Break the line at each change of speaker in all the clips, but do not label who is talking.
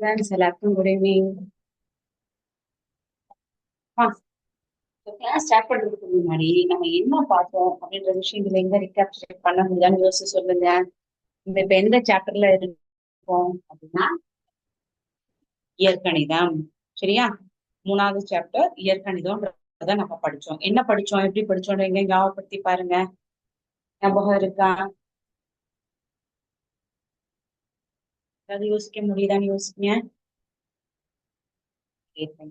Friends, எல்லாருக்கும் good evening. Class start பண்றதுக்கு முன்னாடி நம்ம என்ன பார்த்தோம் அப்படின்ற விஷயத்துல எங்க ரிகாப்சுலேட் பண்ண முடியாதுன்னு யோசிச்சு சொல்லுங்க. இந்த இப்ப எந்த சாப்டர்ல இருக்கோம் அப்படின்னா இயற்கணிதம். சரியா? 3வது சாப்டர் இயற்கணிதம்ன்றத நம்ம படிச்சோம். என்ன படிச்சோம், எப்படி படிச்சோம், எங்க ஞாபகப்படுத்தி பாருங்க. ஞாபகம் இருக்கா? அதாவது யோசிக்க முடியுதான்னு யோசிங்க. 7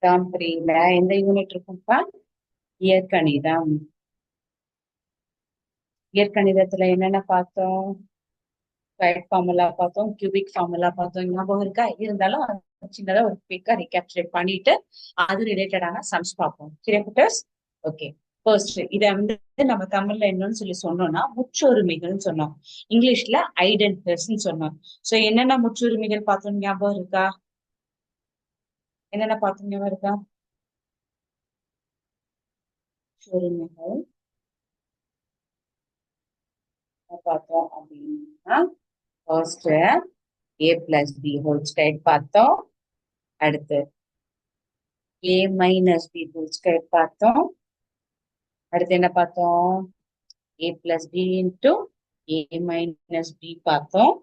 டேர்ம் 3ல எந்த யூனிட் இருக்கும்ப்பா? இயற்கணிதம். இயற்கணிதத்துல என்னென்ன பார்த்தோம்? ஸ்கொயர் ஃபார்முலா பார்த்தோம், கியூபிக் ஃபார்முலா பார்த்தோம். ஞாபகம் இருக்கா? இருந்தாலும் சின்னதா ஒரு குயிக்கா ரீகேப்சுலேட் பண்ணிட்டு அது ரிலேட்டடான சம்ஸ் பார்ப்போம். சரியா புட்டர்ஸ்? ஓகே. ஃபர்ஸ்ட் இத வந்து நம்ம தமிழ்ல என்னன்னு சொல்லி சொன்னோம்னா முற்றுரிமைகள்னு சொன்னோம். இங்கிலீஷ்ல ஐடென்டிஸ்ன்னு சொன்னோம். சோ என்னென்ன முற்றுரிமைகள் பார்த்தோம் ஞாபகம் இருக்கா? என்னென்ன பார்த்தோம் ஞாபகம் இருக்கா? முற்றுரிமைகள் பார்த்தோம் அப்படின்னா first a plus B whole square பார்த்தோம். அடுத்து a minus B whole square பார்த்தோம். அடுத்து என்ன பார்த்தோம்? a plus B into a minus B பார்த்தோம்.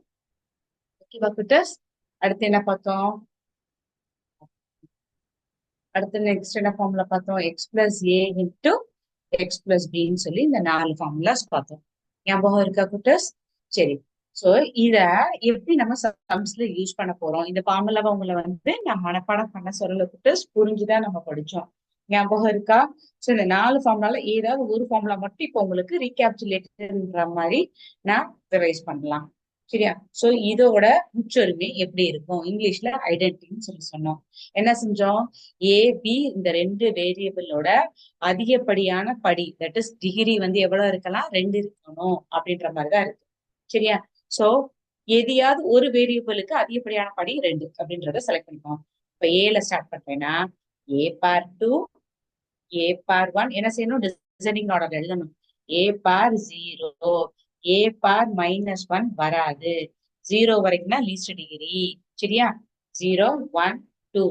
ஓகேவா குட்டஸ்? அடுத்து என்ன பார்த்தோம்? அடுத்து நெக்ஸ்ட் என்ன ஃபார்முலா பார்த்தோம்? X plus A into X plus பின்னு சொல்லி இந்த 4 ஃபார்முலாஸ் பார்த்தோம். ஞாபகம் இருக்கா குட்டஸ்? சரி. சோ இத எப்படி நம்ம சம்ஸ்ல யூஸ் பண்ண போறோம்? இந்த ஃபார்முலாவை உங்களை வந்து நான் மனப்பாடம் பண்ண சொல்லல குட்டஸ், புரிஞ்சுதான் நம்ம படிச்சோம். ஞாபகம் இருக்கா? சோ இந்த 4 ஃபார்முலால ஏதாவது ஒரு ஃபார்முலா மட்டும் இப்போ உங்களுக்கு ரீகேப்சுலேட்ன்ற மாதிரி நான் ரிவைஸ் பண்ணலாம். சரியா? சோ இதோட முற்றொருமை எப்படி இருக்கும்? இங்கிலீஷ்ல ஐடென்டிட்டின்னு சொல்லி சொன்னோம். என்ன செஞ்சோம்? ஏ பி இந்த 2 வேரியபிளோட அதிகப்படியான படி, தட் இஸ் டிகிரி வந்து எவ்வளவு இருக்கலாம்? 2 இருக்கணும் அப்படின்ற மாதிரிதான் இருக்கு. சரியா? சோ எதையாவது ஒரு வேரியபிளுக்கு அதிகப்படியான படி 2 அப்படின்றத செலக்ட் பண்ணிக்கோம். இப்ப ஏல ஸ்டார்ட் பண்றேன்னா ஏ பார் 2, ஏ பார் 1 என்ன செய்யணும்? டிசெண்டிங் ஆர்டர் எழுதணும். ஏ பார் 0, ஏ பார் -1 வராது. 0 வரைக்கும் லீஸ்ட் டிகிரி. சரியா? 0 1 2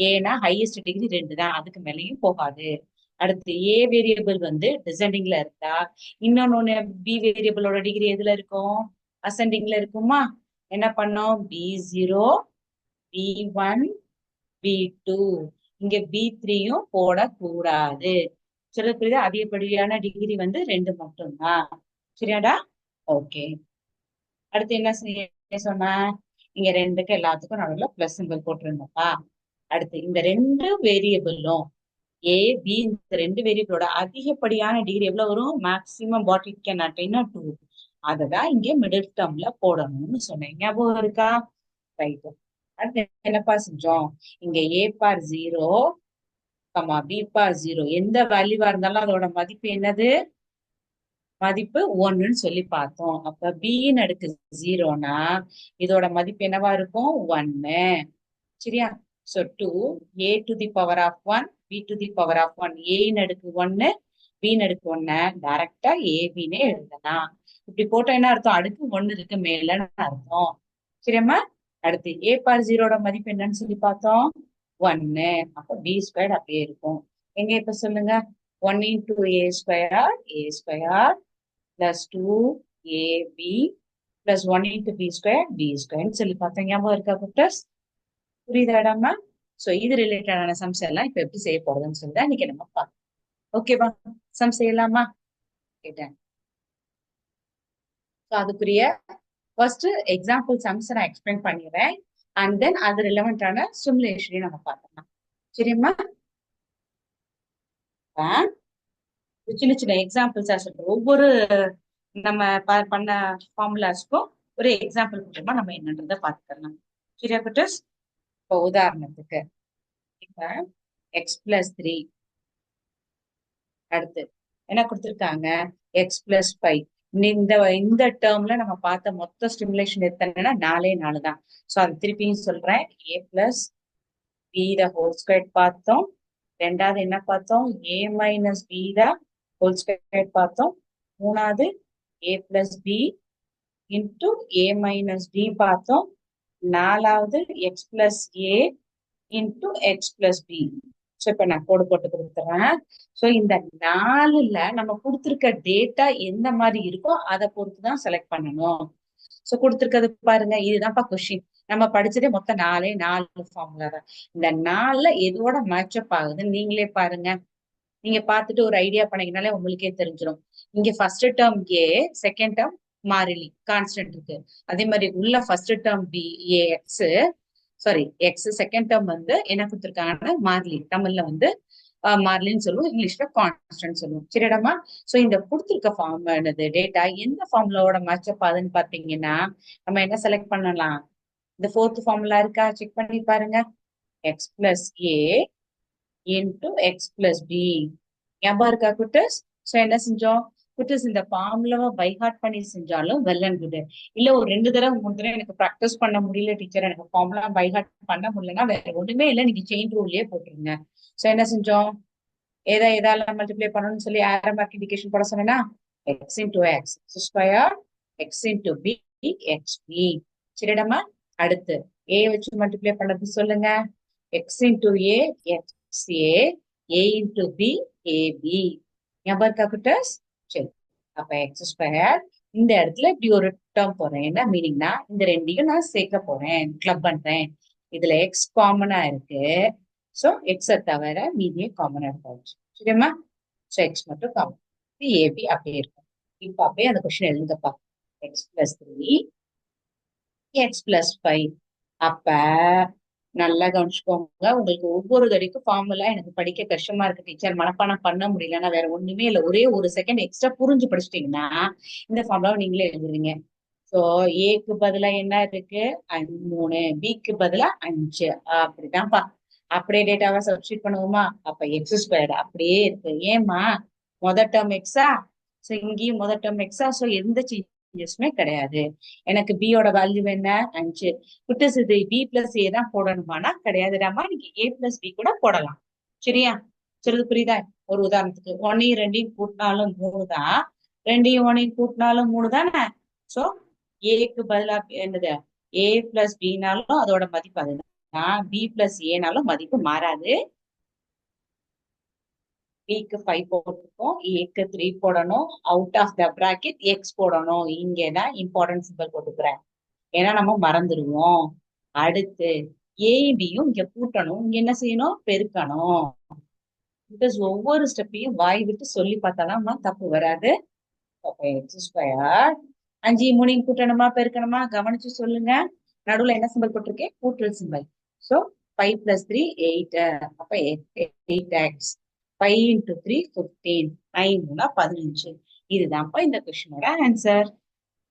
ஏன்னா ஹையஸ்ட் டிகிரி 2 தான், அதுக்கு மேலேயும் போகாது. அடுத்து ஏ வேரியபிள் வந்து டிசெண்டிங்ல இருந்தா இன்னொன்னு பி வேரியபிளோட டிகிரி எதுல இருக்கும்? அசெண்டிங்ல இருக்குமா? என்ன பண்ணோம்? B0 B1 B2 இங்க B3யும் போடக்கூடாது. சொல்ல புரியுதா? அதிகப்படியான டிகிரி வந்து 2 மட்டும்தான். சரியாடா? ஓகே. அடுத்து என்ன சொன்ன? இங்க 2க்கு எல்லாத்துக்கும் நடுவுல பிளஸ் சிம்பிள் போட்டிருந்தோம்ப்பா. அடுத்து இந்த 2 வேரியபிளும் ஏ பி இந்த 2 வேரியபிளோட அதிகப்படியான டிகிரி எவ்வளவு வரும்? Maximum what it can attain 2. அததான் இங்க மிடில் டேர்ம்ல போடணும்னு சொன்னேன். ஞாபகம் இருக்கா? ரைட். அடுத்து என்னப்பா செஞ்சோம்? இங்க ஏ பார் 0, பி பார் 0 எந்த வேல்யூவா இருந்தாலும் அதோட மதிப்பு என்னது? மதிப்பு 1ன்னு சொல்லி பார்த்தோம். அப்ப பின்னு அடுக்கு 0னா இதோட மதிப்பு என்னவா இருக்கும்? 1. சரியா? So 2 a to the power of 1 b to the power of 1 a ன்னு அடுக்கு 1 b ன்னு அடுக்கு 1 டைரக்டா abனே எழுதலாம். இப்படி போட்டா என்ன அர்த்தம்? அடுக்கு 1 இருக்கு மேலன்னு அர்த்தம். சரியாம்மா? அடுத்து a பார் 0ட மதிப்பு என்னன்னு சொல்லி பார்த்தோம்? 1. அப்ப b ஸ்கொயர் அப்படியே இருக்கும். எங்க இப்ப சொல்லுங்க? 1 into a square plus 2ab plus 1 into b square b square சொல்லி பார்த்தோம். ஞாபகம் இருக்கா குட்டஸ்? புரியுதாடாமா? சோ இது ரிலேட்டடான சம்ஸ் எல்லாம் இப்ப எப்படி செய்ய போறதுன்னு சொல்லிதான் இன்னைக்கு நம்ம பார்க்கலாம். ஓகேவா? சம் செய்யலாமா? கேட்டேன். அதுக்குரிய ஃபர்ஸ்ட் எக்ஸாம்பிள் சம்ஸ் நான் எக்ஸ்பிளைன் பண்ணிடுறேன். அண்ட் தென் அது ரிலவெண்டான சிமுலேஷனையும் நம்ம பார்க்கலாம். சரிம்மா? சின்ன சின்ன எக்ஸாம்பிள்ஸா சொல்றோம். ஒவ்வொரு நம்ம பண்ண ஃபார்முலாஸ்க்கும் ஒரு எக்ஸாம்பிள் மூலமா நம்ம என்னன்றதை பார்த்துக்கலாம். சரியா குட்டஸ்? இப்போ உதாரணத்துக்கு இப்ப எக்ஸ் பிளஸ் 3 அடுத்து என்ன கொடுத்திருக்காங்க? X plus 5. இந்த டேர்ம்ல நம்ம பார்த்த மொத்த ஸ்டிமுலேஷன் எத்தனைன்னா 4 தான். சோ அது திருப்பியும் சொல்றேன். A plus b the whole square பார்த்தோம். ரெண்டாவது என்ன பார்த்தோம்? a மைனஸ் b தான் ஹோல் ஸ்கொயர் பார்த்தோம். மூணாவது a plus b into a minus b பார்த்தோம். நாலாவது x plus a into x plus b. So இப்ப நான் கோடு போட்டு கொடுத்துறேன். ஸோ இந்த நாலுல நம்ம கொடுத்துருக்க டேட்டா எந்த மாதிரி இருக்கோ அதை பொறுத்துதான் செலக்ட் பண்ணணும். ஸோ கொடுத்துருக்கிறது பாருங்க, இதுதான்ப்பா கொஸ்டின். நம்ம படிச்சதே மொத்தம் நாலு ஃபார்முலா தான். இந்த நாலுல எதோட மேட்சப் ஆகுதுன்னு நீங்களே பாருங்க. நீங்க பார்த்துட்டு ஒரு ஐடியா பண்ணீங்கனாலே உங்களுக்கே தெரிஞ்சிடும். இங்க first term a, second term மாறிலி கான்ஸ்டன்ட் இருக்கு. அதே மாதிரி உள்ள first term b a x, sorry x, second term வந்து என்ன கொடுத்துருக்காங்கன்னா மாறிலி, தமிழ்ல வந்து மாறிலின்னு சொல்லுவோம், இங்கிலீஷ்ல கான்ஸ்டன்ட் சொல்லுவோம். சரிடாமா? சோ இந்த கொடுத்துருக்க ஃபார்ம் என்னது டேட்டா எந்த ஃபார்முலாவோட மேட்சப் ஆகுதுன்னு பாத்தீங்கன்னா நம்ம என்ன செலக்ட் பண்ணலாம்? இந்த ஃபோர்த் ஃபார்முலா இருக்கா, செக் பண்ணி பாருங்க. X plus a into x plus B. ஞாபகம் இருக்கா குட்டஸ்? சோ என்ன செஞ்சோம் குட்டஸ்? இந்த ஃபார்முலாவை பைஹார்ட் பண்ணி செஞ்சாலும் வெல் அண்ட் குட். இல்ல ஒரு 2 தடவை 3 தடவை எனக்கு ப்ராக்டிஸ் பண்ண முடியல டீச்சர், எனக்கு ஃபார்முலா பைஹார்ட் பண்ண முடியலன்னா வேற ஒண்ணுமே இல்லை, நீங்க செயின் ரூல்லயே போட்டுருங்க. சோ என்ன செஞ்சோம்? எதால மல்டிப்ளை பண்ணணும்னு சொல்லி ஆரோ மார்க் இண்டிகேஷன் போட சொன்னா x into x square x into b x b. சரிடமா? அடுத்து ஏ வச்சு மல்டிப்ளை பண்ணது சொல்லுங்க. X into a x a into b a b. ஞாபகம் இருக்கா குட்டஸ்? சரி, அப்ப எக்ஸ் ஸ்கொயர் இந்த இடத்துல இப்படி ஒரு டேர்ம் போறேன். என்ன மீனிங்னா இந்த ரெண்டையும் நான் சேர்க்க போறேன், கிளப் பண்றேன். இதுல எக்ஸ் காமனா இருக்கு. சோ எக்ஸ தவிர மீதியே காமனா இருக்காச்சு. சரிம்மா? சோ எக்ஸ் மட்டும் காமன், ஏபி அப்படியே இருக்கும். இப்ப அப்படியே அந்த கொஸ்டின் எழுதுங்கப்பா. X plus 3 x plus 5. அப்ப நல்லா கவனிச்சுக்கோங்க. உங்களுக்கு ஒவ்வொரு தடைக்கும் ஃபார்முலா எனக்கு படிக்க கஷ்டமா இருக்கு டீச்சர், மனப்பாடம் பண்ண முடியலன்னா வேற ஒண்ணுமே இல்லை, ஒரே ஒரு செகண்ட் எக்ஸ்ட்ரா புரிஞ்சு படிச்சிட்டீங்கன்னா இந்த ஃபார்முலாவை நீங்களே எழுதுவீங்க. சோ ஏக்கு பதிலா என்ன இருக்கு? 3, பிக்கு பதிலா 5. அப்படிதான்ப்பா. அப்படியே டேட்டாவை சப்ஸ்டியூட் பண்ணுவோமா? அப்ப எக்ஸ் ஸ்கொயர்டு அப்படியே இருக்கு. ஏமா மொதல் டேர்ம் எக்ஸா, சோ இங்கேயும் மொதல் டேர்ம் எக்ஸா, சோ எந்த சேஞ்சஸுமே கிடையாது. எனக்கு பியோட வேல்யூ என்ன? 5. குட்டஸ் இது பி பிளஸ் ஏ தான் போடணுமானா கிடையாதுடாமா, நீங்க ஏ பிளஸ் பி கூட போடலாம். சரியா? சொல்றது புரியுதா? ஒரு உதாரணத்துக்கு 1 2 கூட்டினாலும் 3 தான், 2 1 கூட்டினாலும் 3 தானே. சோ ஏக்கு பதிலா என்னது? ஏ பிளஸ் பினாலும் அதோட மதிப்பு அதுதான், பி பிளஸ் ஏனாலும் மதிப்பு மாறாது. பிக்கு 5 போட்டுப்போம், ஏக்கு 3 போடணும், out of the bracket X போடணும். இங்கதான் இம்பார்ட்டன்ட் சிம்பிள் போட்டுக்கிறேன், ஏன்னா நம்ம மறந்துடுவோம். அடுத்து ஏபியும் இங்க கூட்டணும், இங்க என்ன செய்யணும்? பெருக்கணும். பிகாஸ் ஒவ்வொரு ஸ்டெப்பையும் வாய் விட்டு சொல்லி பார்த்தாதான் தப்பு வராது. எக்ஸ் ஸ்கொயர் 5 3 கூட்டணுமா பெருக்கணுமா கவனிச்சு சொல்லுங்க. நடுவுல என்ன சிம்பிள் போட்டிருக்கேன்? கூட்டல் சிம்பிள். So 5 plus 3 8. அப்ப 8x. 5 into 3 15. 9 15. இதுதான்ப்பா இந்த கொஸ்டினோட ஆன்சர்.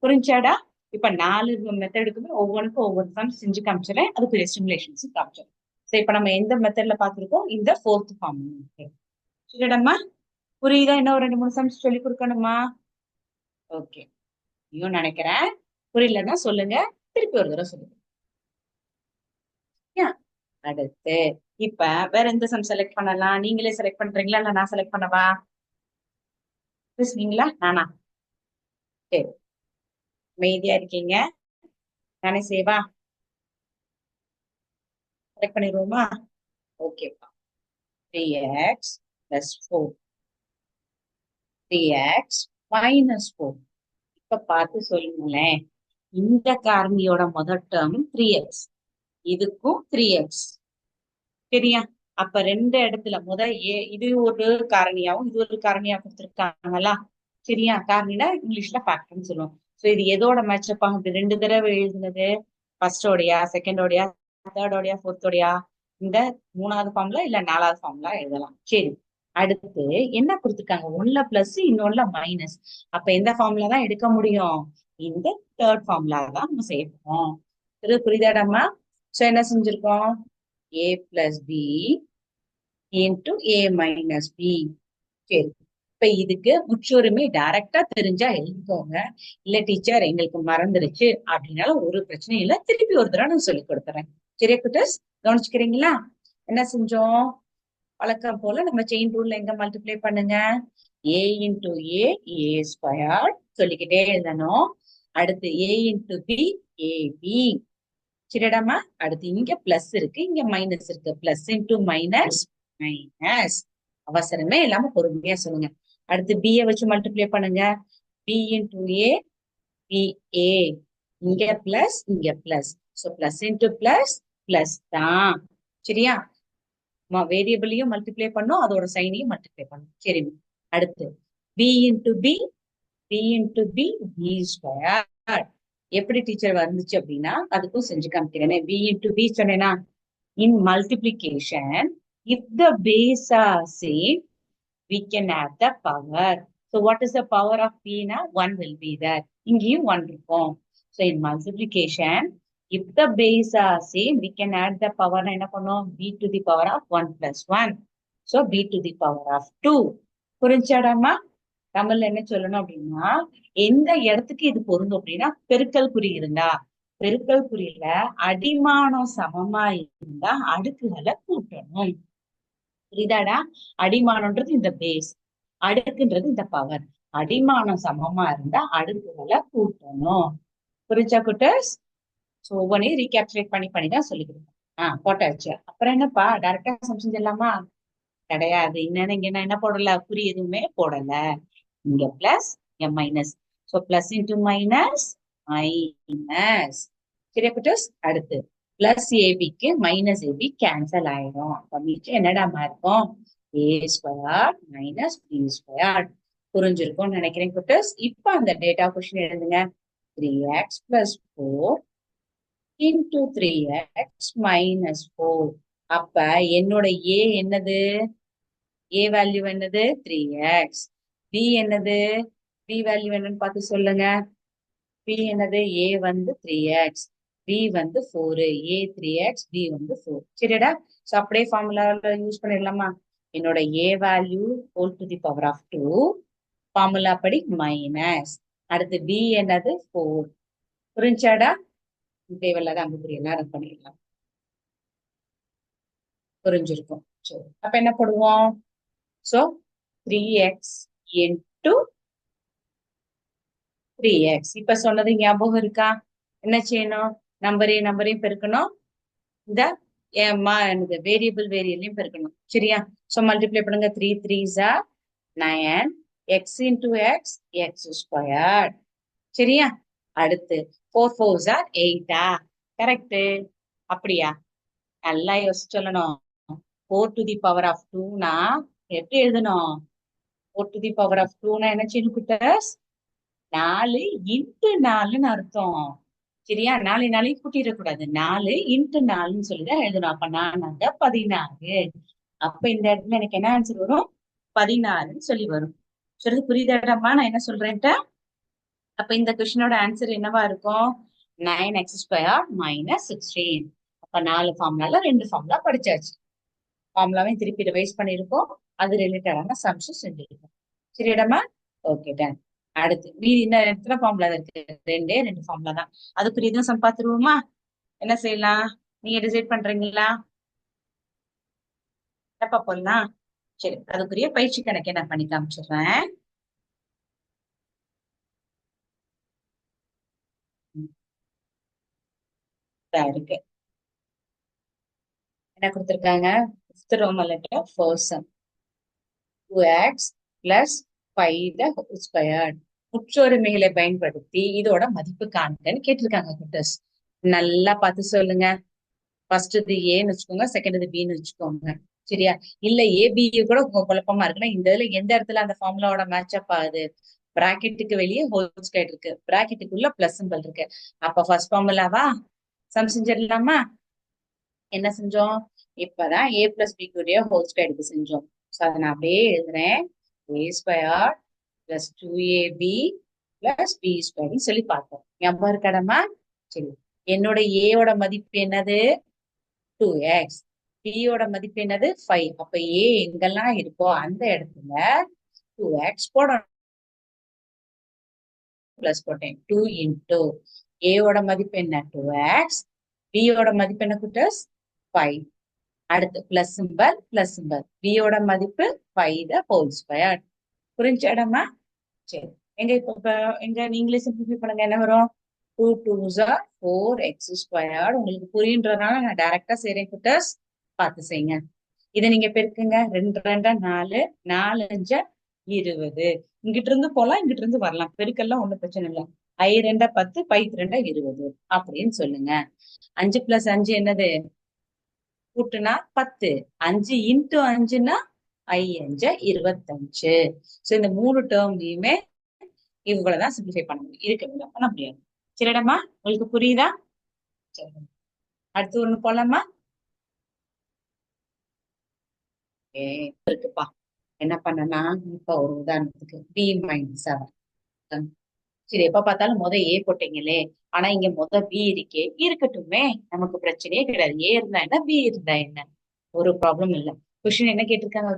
புரிஞ்சாடா? இப்ப 4 மெத்தடுக்குமே ஒவ்வொன்றுக்கும் ஒவ்வொரு சம் செஞ்சு காமிச்சிடறேன், அதுக்குரிய சிமுலேஷன்ஸ் காமிச்சிடறேன். சரி, இப்ப நம்ம எந்த மெத்தட்ல பாத்துருக்கோம்? இந்த ஃபோர்த் ஃபார்ம். சரிடம்மா? புரியுதா? இன்னும் 2 3 சம்ஸ் சொல்லி கொடுக்கணுமா? ஓகே, நீயும் நினைக்கிறேன். புரியலன்னா சொல்லுங்க, திருப்பி ஒரு தடவை சொல்லுங்க. அடுத்து இப்ப வேற எந்த சம் செலக்ட் பண்ணலாம்? நீங்களே செலக்ட் பண்றீங்களா இல்ல நான் செலக்ட் பண்ணவா? பேசுவீங்களா நானா? சரி, அமைதியா இருக்கீங்க, நானே சேவா செலக்ட் பண்ணிடுவோமா? ஓகேப்பா. 3x plus 4, 3x minus 4. இப்ப பார்த்து சொல்லுங்களேன், இந்த காரணியோட முதல் டேர்ம் 3x, இதுக்கும் 3x. சரியா? அப்ப 2 இடத்துல இது ஒரு காரணியாவும் இது ஒரு காரணியா கொடுத்திருக்காங்களா? சரியா? காரணினா இங்கிலீஷ்ல ஃபேக்டர்னு சொல்லுவோம். சோ இது எதோட மேட்சப் ஆகுது? 2 தடவை எழுதுனது, ஃபர்ஸ்டோடையா செகண்டோடையா தேர்டோடையா ஃபோர்த்தோடையா? இந்த 3வது ஃபார்ம்ல இல்ல 4வது ஃபார்ம்ல எழுதலாம். சரி, அடுத்து என்ன கொடுத்திருக்காங்க? 1ல பிளஸ் இன்னொன்னுல மைனஸ். அப்ப எந்த ஃபார்ம்ல தான் எடுக்க முடியும்? இந்த தேர்ட் ஃபார்ம்ல தான் நம்ம சேர்ப்போம். புரியுதாடாமா? சோ என்ன செஞ்சிருக்கோம்? a plus b into a minus b. சரி, இப்ப இதுக்கு முற்றுரிமை டைரக்டா தெரிஞ்சா எழுதிக்கோங்க, இல்ல டீச்சர் எங்களுக்கு மறந்துருச்சு அப்படின்னாலும் ஒரு பிரச்சனையும் இல்ல, திருப்பி ஒரு தடவை நான் சொல்லி கொடுத்துறேன். சரியா குட்டஸ்? கவனிச்சுக்கிறீங்களா? என்ன செஞ்சோம்? வழக்கம் போல நம்ம செயின் ரூல்ல எங்க மல்டிப்ளை பண்ணுங்க, A into A, A square சொல்லிக்கிட்டே எழுதணும். அடுத்து ஏ இன்டூ பி, ஏபி. சரிடாமா? அடுத்து இங்க பிளஸ் இருக்கு, இங்க மைனஸ் இருக்கு. Plus into minus, minus. அவசரமே இல்லாம பொறுமையா சொல்லுங்க. அடுத்து b வச்சு மல்டிப்ளை பண்ணுங்க. b into a, b a. இங்க பிளஸ், இங்க plus. So plus into plus, plus தான். சரியா? வேரியபிளையும் மல்டிப்ளை பண்ணும், அதோட சைனையும் மல்டிப்ளை பண்ணும். சரி, அடுத்து b into B, B into B, B square. எப்படி டீச்சர் வந்துச்சு அப்படின்னா அதுக்கும் செஞ்சு காமிக்கிறேன். b இன்டூ பி சொன்னேன்னா, in multiplication, if the base are same, we can add the power. So what is the power of b na? 1 will be there. இங்கேயும் 1 இருக்கும். So in multiplication, if the base are same, we can add the power. என்ன பண்ணும்? b to the power of 1 plus 1. So b to the power of 2. புரிஞ்சாடாமா? தமிழ்ல என்ன சொல்லணும் அப்படின்னா, எந்த இடத்துக்கு இது பொருந்தும் அப்படின்னா, பெருக்கல் குறி இருந்தா, பெருக்கல் குறியில அடிமானம் சமமா இருந்தா அடுக்குகளை கூட்டணும். புரியுதாடா? அடிமானம்ன்றது இந்த பேஸ், அடுக்குன்றது இந்த பவர். அடிமானம் சமமா இருந்தா அடுக்குகளை கூட்டணும். புரிஞ்சா குட்டர்ஸ்? சோ ஒவ்வொன்றையும் ரீகேப்சுலேட் பண்ணி தான் சொல்லிக்கிறோம். போட்டாச்சு. அப்புறம் என்னப்பா, டைரக்டா சம் செஞ்சிடலாமா? கிடையாது. இன்னும் இங்க என்ன போடல, குறி எதுவுமே போடல. இங்க பிளஸ், இங்க minus. So plus into minus, minus. சரியா குட்டர்ஸ்? அடுத்து பிளஸ் ஏபிக்கு மைனஸ் ஏபி கேன்சல் ஆயிடும். அப்ப மீச்சு என்னடாமா இருக்கும்? ஏ ஸ்கொயர் மைனஸ் பி ஸ்கொயர். புரிஞ்சிருக்கும்னு நினைக்கிறேன் குட்டர்ஸ். இப்ப அந்த டேட்டா கொஸ்டின் எழுதுங்க. 3x plus 4 into 3x minus 4. அப்ப என்னோட ஏ என்னது? ஏ வேல்யூ என்னது? 3x. பி என்னது? பி வேல்யூ என்னன்னு பார்த்து சொல்லுங்க. பி என்னது? ஏ வந்து 3x, பி வந்து 4. ஏ 3x, பி வந்து 4. சரிடா? சோ அப்படியே ஃபார்முலால யூஸ் பண்ணிடலாமா? என்னோட a value whole to the power of 2, formula படி மைனஸ். அடுத்து பி என்னது? 4. புரிஞ்சாடா? தேவையில்லாத அம்புக்குறி எல்லாம் ரன் பண்ணிடலாம். புரிஞ்சிருக்கும். சரி, அப்ப என்ன போடுவோம்? So 3x into 3x. இப்ப சொன்னது ஞாபகம் இருக்கா? என்ன செய்யணும்? நம்பரையும் பெருக்கணும், இந்த வேரியபிள் வேரியலையும் பெருக்கணும். சரியா? சோ மல்டிப்ளை பண்ணுங்க. 3 3s are 9, x into x, x squared. சரியா? அடுத்து 4 4s are 8. கரெக்ட்? அப்படியா? நல்லா யோசிச்சு சொல்லணும். 4 to the power of 2 னா எப்படி எழுதணும்? 4 to the power of 2 னா என்ன செய்யணும் குட்டர்ஸ்? 4 into 4ன்னு அர்த்தம். சரியா? 4 கூட்டிடக்கூடாது. 4 into 4ன்னு சொல்லிதான் எழுதணும். அப்ப 4 16. அப்ப இந்த இடத்துல எனக்கு என்ன ஆன்சர் வரும்? 16ன்னு சொல்லி வரும். சொல்றது புரியுதாடாமா நான் என்ன சொல்றேன்ட்டு? அப்ப இந்த கொஸ்டினோட ஆன்சர் என்னவா இருக்கும்? 9x square minus 16. அப்ப 4 ஃபார்முலால 2 ஃபார்முலா படிச்சாச்சு. ஃபார்முலாவையும் திருப்பி ரிவைஸ் பண்ணிருக்கோம். அது ரிலேட்டடான சம்ஸும் செஞ்சிருக்கோம். சரியாடாமா? Okay done. அடுத்து மீதி இந்த எத்தனை ஃபார்முலா இருக்கு? 2 ஃபார்முலா தான். அதுக்குரிய இதுவும் சம் பார்த்துருவோமா? என்ன செய்யலாம்? நீங்க டிசைட் பண்றீங்களா? எப்ப போடலாம்? சரி, அதுக்குரிய பயிற்சி கணக்கை நான் பண்ணி காமிச்சிடுறேன். இருக்கு. என்ன கொடுத்திருக்காங்க? Fifth Roman letter, first sum. 2x plus 5 the whole squared. முற்றொருமைகளை பயன்படுத்தி இதோட மதிப்பு காண்கன்னு கேட்டிருக்காங்க குட்டர்ஸ். நல்லா பார்த்து சொல்லுங்க. ஃபர்ஸ்ட் இது ஏன்னு வச்சுக்கோங்க, செகண்ட் இது பின்னு வச்சுக்கோங்க. சரியா? இல்ல ஏபி கூட குழப்பமா இருக்குன்னா இந்த இதுல எந்த இடத்துல அந்த ஃபார்முலாவோட மேட்ச் அப் ஆகுது? பிராக்கெட்டுக்கு வெளியே ஹோல் ஸ்கொயர் இருக்கு, பிராக்கெட்டுக்குள்ள பிளஸ் சிம்பல் இருக்கு. அப்ப ஃபர்ஸ்ட் ஃபார்முலாவா சம் செஞ்சிடலாமா? என்ன செஞ்சோம்? இப்பதான் a பிளஸ் பி கூடிய ஹோல் ஸ்கொயருக்கு செஞ்சோம். ஸோ அதை நான் அப்படியே எழுதுறேன். a square plus 2ab plus B ஸ்கொயர்னு சொல்லி பார்த்தோம். ஞாபகம் இருக்காடமா? சரி, என்னோட ஏயோட மதிப்பு என்னது? 2x. பியோட மதிப்பு என்னது? 5. அப்ப a எங்கெல்லாம் இருக்கோ அந்த இடத்துல 2x போடணும். பிளஸ் போட்டேன். 2 இன்டூ ஏயோட மதிப்பு என்ன? 2x. பியோட மதிப்பு என்ன குட்டர்ஸ்? 5. அடுத்து பிளஸ் சிம்பல் பியோட மதிப்பு 5 த ஹோல் ஸ்கொயர். புரிஞ்சாடாமா? சரி, எங்க இப்ப எங்க நீங்களே சிம்பிளிஃபை பண்ணுங்க. என்ன வரும்? 2 2s are 4x². உங்களுக்கு புரியுன்றதுனால நான் டைரக்டா செய்றேன் குட்டஸ், பார்த்து செய்யுங்க. இதை நீங்க பெருக்குங்க. 2 2 4, 4 5 20. இங்கிட்டு இருந்து போலாம், இங்கிட்டு இருந்து வரலாம், பெருக்கெல்லாம் ஒண்ணும் பிரச்சனை இல்லை. 2 10, 2 20 அப்படின்னு சொல்லுங்க. 5 + 5 என்னது? கூட்டுனா 10. 5 × 5னா 5 25. சோ இந்த 3 டேர்ம்லயுமே இவ்வளவுதான் சிம்பிளிஃபை பண்ண முடியும், இருக்க பண்ண முடியாது. சரிடமா, உங்களுக்கு புரியுதா? சரி, அடுத்து ஒண்ணு போலாமா? இருக்குப்பா. என்ன பண்ணனா, இப்ப ஒரு உதாரணத்துக்கு B-7. சரி, எப்ப பார்த்தாலும் ஏ போட்டீங்களே, ஆனா இங்க பி இருக்கே, இருக்கட்டுமே, நமக்கு பிரச்சனையே கிடையாது. ஏ இருந்தா என்ன, பி இருந்தா என்ன, ஒரு ப்ராப்ளம் இல்ல. கொஸ்டின் என்ன கேட்டிருக்காங்க?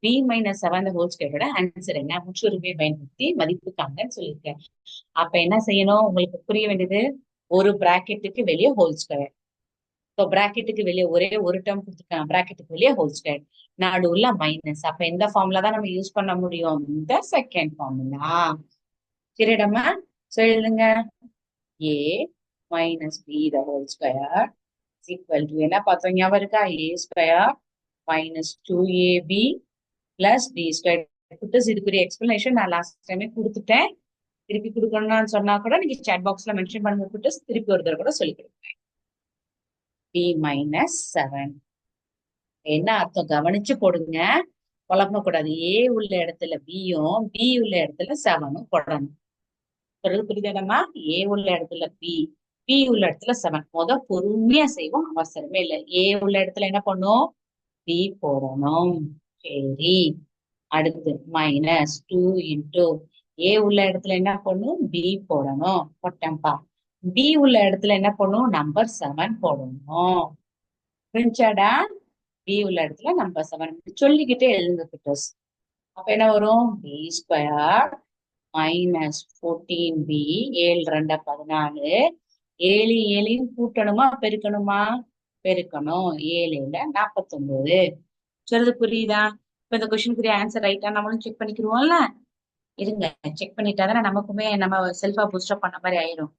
B-7 ஹோல் ஸ்கொயரோட ஆன்சர் என்ன? முற்றுரிமை பயன்படுத்தி மதிப்பு காங்கன்னு சொல்லியிருக்கேன். அப்ப என்ன செய்யணும்? உங்களுக்கு புரிய வேண்டியது, ஒரு பிராக்கெட்டுக்கு வெளியே ஹோல் ஸ்கொயர். இப்போ பிராக்கெட்டுக்கு வெளியே ஒரே ஒரு டேர்ம் கொடுத்துருக்காங்க, பிராக்கெட்டுக்கு வெளியே ஹோல் ஸ்கொயர், நடுவுல மைனஸ். அப்ப எந்த ஃபார்முலா தான் நம்ம யூஸ் பண்ண முடியும்? இந்த செகண்ட் ஃபார்முலா. சரிடமா, சொல்லுங்க. A minus b the whole square equal to என்ன பார்த்தோம்? ஞாபகம் இருக்கா? A² minus 2ab plus B². இதுக்குரிய எக்ஸ்பிளனேஷன் நான் லாஸ்ட் டைமே கொடுத்துட்டேன். திருப்பி கொடுக்கணும்னு சொன்னா கூட நீங்க சாட் பாக்ஸ்ல மென்ஷன் பண்ணி கொடுத்து திருப்பி ஒரு தடவை கூட சொல்லி கொடுப்பேன். B-7 என்ன அர்த்தம்? கவனிச்சு போடுங்க, குழப்ப கூடாது. ஏ உள்ள இடத்துல பியும், பி உள்ள இடத்துல 7ம் போடணும். புரியுதாடமா? ஏ உள்ள இடத்துல பி, பி உள்ள இடத்துல 7. பொறுமையா செய்வோம், அவசரமே இல்லை. ஏ உள்ள இடத்துல என்ன பண்ணும்? பி போடணும். சரி, அடுத்து மைனஸ் 2 இன்டூ ஏ உள்ள இடத்துல என்ன பண்ணும்? பி போடணும். போட்டேன்ப்பா. பி உள்ள இடத்துல என்ன பண்ணும்? நம்பர் 7 போடணும். புரிஞ்சாடா? பி உள்ள இடத்துல நம்பர் 7 சொல்லிக்கிட்டே எழுதுங்க குட்டஸ். அப்ப என்ன வரும்? B² minus 14b, 7 2 14. 7 7 கூட்டணுமா பெருக்கணுமா? பெருக்கணும். 7 49. சொல்றது புரியுதா? இப்ப இந்த கொஸ்டினுக்குரிய ஆன்சர் ரைட்டா நம்மளும் செக் பண்ணிக்கிருவோம்ல. இருங்க, செக் பண்ணிட்டாதானே நமக்குமே நம்ம செல்ஃபா பூஸ்டப் பண்ண மாதிரி ஆயிரும்.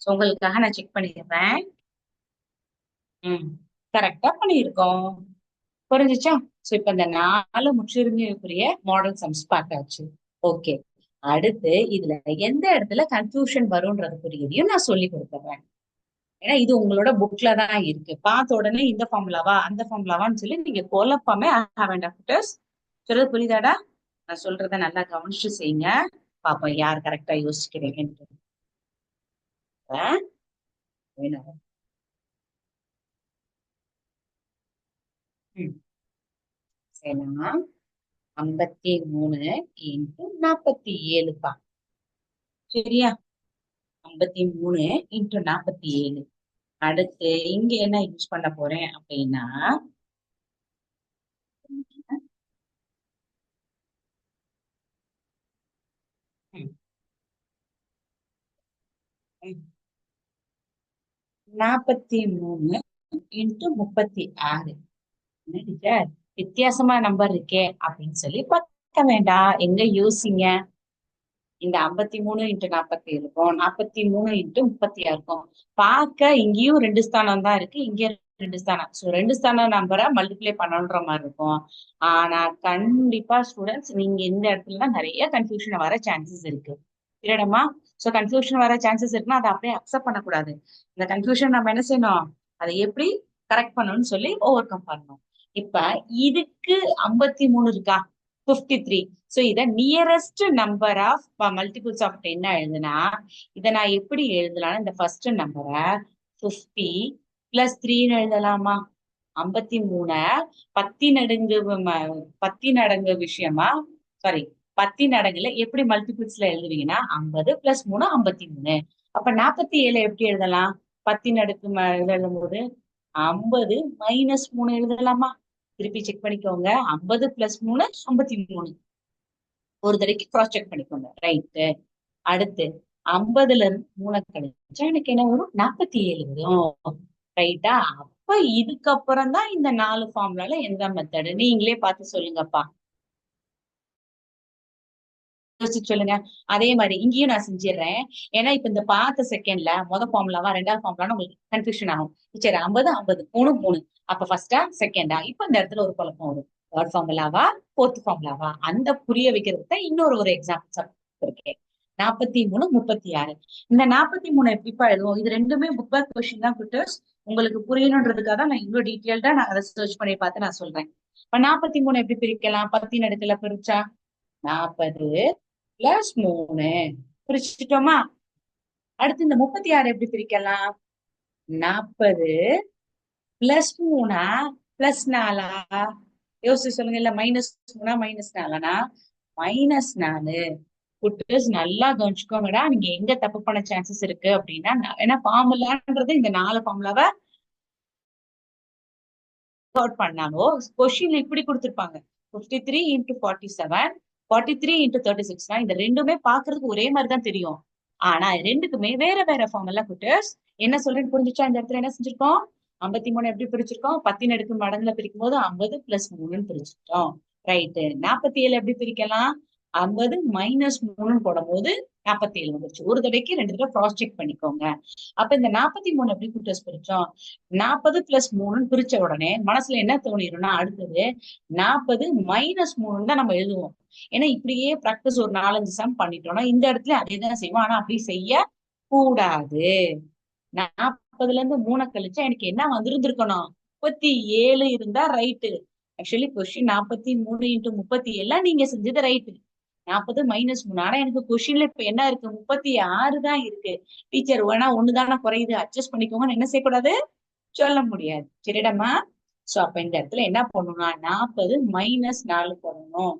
சோ உங்களுக்காக நான் செக் பண்ணிடுறேன். கரெக்டா பண்ணியிருக்கோம். புரிஞ்சுச்சா? சோ இப்ப இந்த 4 முற்றுரிமைக்குரிய மாடல் சம்ஸ் பார்த்தாச்சு. ஓகே, அடுத்து இதுல எந்த இடத்துல கன்ஃபியூஷன் வரும்ன்றதுக்குரியதையும் நான் சொல்லி கொடுத்துறேன். ஏன்னா இது உங்களோட புக்ல தான் இருக்கு. பார்த்த உடனே இந்த ஃபார்முலாவா அந்த ஃபார்முலாவான்னு சொல்லி நீங்க குழப்பமே ஆக வேண்டாம். சொல்றது புரியுதாடா? நான் சொல்றத நல்லா கவனிச்சு செய்யுங்க, பாப்போம் யார் கரெக்டா யோசிக்கிறீங்கன்னு. சரிங்களா? 53 இன்ட்டு 47பா. சரியா? 53 இன்ட்டு 47. அடுத்து இங்க என்ன யூஸ் பண்ண போறேன் அப்படின்னா, ம், 43 இன்ட்டு 36. என்ன டீச்சர் வித்தியாசமா நம்பர் இருக்கே அப்படின்னு சொல்லி பார்க்க வேண்டாம், எங்க யோசிங்க. இந்த 53 இன்ட்டு 47க்கும் 43 இன்ட்டு 36க்கும் பார்க்க இங்கேயும் 2 ஸ்தானம் தான் இருக்கு, இங்க 2 ஸ்தானம். சோ 2 ஸ்தானம் நம்பரை மல்டிப்ளை பண்ணணுன்ற மாதிரி இருக்கும். ஆனா கண்டிப்பா ஸ்டூடெண்ட்ஸ் நீங்க இந்த இடத்துலதான் நிறைய கன்ஃபியூஷன் வர சான்சஸ் இருக்கு. இல்லடமா? சோ கன்ஃபியூஷன் வர சான்சஸ் இருக்குன்னா அதை அப்படியே அக்செப்ட் பண்ணக்கூடாது. இந்த கன்ஃபியூஷன் நம்ம என்ன செய்யணும்? அதை எப்படி கரெக்ட் பண்ணணும்னு சொல்லி ஓவர் கம் பண்ணணும். இப்ப இதுக்கு 53 இருக்கா? 53. சோ இத nearest number of multiples of 10 எழுதுனா இதை நான் எப்படி எழுதலாம்? இந்த ஃபர்ஸ்ட் நம்பரை 50 பிளஸ் 3 எழுதலாமா? 53 பத்தினடங்கு விஷயமா, சாரி, பத்தினடங்குல எப்படி மல்டிபிள்ஸ்ல எழுதுவீங்கன்னா 50 பிளஸ் 3 53. அப்ப 47 எப்படி எழுதலாம்? பத்தினடுக்கு எழுதும் போது 50 மைனஸ் 3 எழுதலாமா? திருப்பி செக் பண்ணிக்கோங்க. 50 பிளஸ் 3 53. ஒரு தடவைக்கு கிராஸ் செக் பண்ணிக்கோங்க. ரைட்டு. அடுத்து 50ல இருந்து 3 கழிச்சா எனக்கு என்ன வரும்? 47 வரும். ரைட்டா? அப்ப இதுக்கப்புறம் தான் இந்த 4 ஃபார்முலால எந்த மெத்தடு நீங்களே பார்த்து சொல்லுங்கப்பா. யோசிச்சு சொல்லுங்க. அதே மாதிரி இங்கேயும் நான் செஞ்சிடுறேன். ஏன்னா இப்ப இந்த பார்த்த செகண்ட்ல ஃபார்முலாவா 2வது ஃபார்முலான்னு உங்களுக்கு கன்ஃபியூஷன் ஆகும். சரி 50 50 3 3 அப்ப ஃபர்ஸ்டா செகண்டா இப்ப இந்த இடத்துல ஒரு குழப்பம் வரும். தேர்ட் ஃபார்முலாவா ஃபோர்த் ஃபார்முலாவா அந்த புரிய வைக்கிறதுக்கு தான் இன்னொரு எக்ஸாம்பிள் இருக்கேன். 43 36 இந்த 43 எப்படிப்பா எழுதுவோம்? இது ரெண்டுமே புக் பேக் கொஸ்டின் தான் குட்டர்ஸ். உங்களுக்கு புரியணுன்றதுக்காக தான் நான் இவ்வளவு டீட்டெயில்டா நான் அதை சர்ச் பண்ணி பார்த்து நான் சொல்றேன். இப்ப 43 எப்படி பிரிக்கலாம்? 10 இடத்துல பிரிச்சா 40 பிளஸ் 3 பிரிச்சுட்டோமா? அடுத்து இந்த 36 எப்படி பிரிக்கலாம்? 40 பிளஸ் 3 பிளஸ் 4 யோசிச்சு சொல்லுங்க. இல்ல -3 -4 -4. குட்டர்ஸ் நல்லா கவனிச்சுக்கோங்கடா. நீங்க எங்க தப்பு பண்ண சான்சஸ் இருக்கு அப்படின்னா, ஏன்னா ஃபார்முலான்றது இந்த 4 ஃபார்முலாவை பண்ணாலும் கொஸ்டின்ல இப்படி கொடுத்திருப்பாங்க. 53 × 47 43 × 36 இந்த ரெண்டுமே பாக்குறதுக்கு ஒரே மாதிரி தான் தெரியும். ஆனா ரெண்டுக்குமே வேற வேற ஃபார்முலா குட்டர்ஸ். என்ன சொல்றேன்னு புரிஞ்சுச்சா? இந்த இடத்துல என்ன செஞ்சிருக்கோம்? 53 எப்படி பிரிச்சிருக்கோம்? 10 அடுக்கு மடங்குல பிரிக்கும் போது 50 + 3 பிரிச்சிட்டோம். ரைட்டு. 47 எப்படி பிரிக்கலாம்? 50 - 3 போடும் போது 47 வந்துருச்சு. ஒரு தடவைக்கு 2 தடவை கிராஸ் செக் பண்ணிக்கோங்க. அப்ப இந்த 43 எப்படி குட்டர்ஸ் பிரிச்சோம்? 40 + 3 பிரிச்ச உடனே மனசுல என்ன தோணிரும்னா, அடுத்தது 40 - 3 தான் நம்ம எழுதுவோம். ஏன்னா இப்படியே பிராக்டிஸ் ஒரு 4-5 சம் பண்ணிட்டோம்னா இந்த இடத்துல அதே தான் செய்வோம். ஆனா அப்படி செய்ய கூடாது. 40ல இருந்து 3 கழிச்சா எனக்கு என்ன வந்திருந்திருக்கணும்? 37 இருந்தா ரைட்டு. ஆக்சுவலி கொஸ்டின் 43 × 37 நீங்க செஞ்சது ரைட்டு. 40 - 3 ஆனா எனக்கு கொஸ்டின்ல இப்ப என்ன இருக்கு? 36 தான் இருக்கு. டீச்சர் வேணா ஒண்ணுதானே குறையுது, அட்ஜஸ்ட் பண்ணிக்கோங்கன்னு என்ன செய்யக்கூடாது? சொல்ல முடியாது. சரிடம்மா? சோ அப்ப இந்த இடத்துல என்ன பண்ணணும்னா 40 - 4 போடணும்.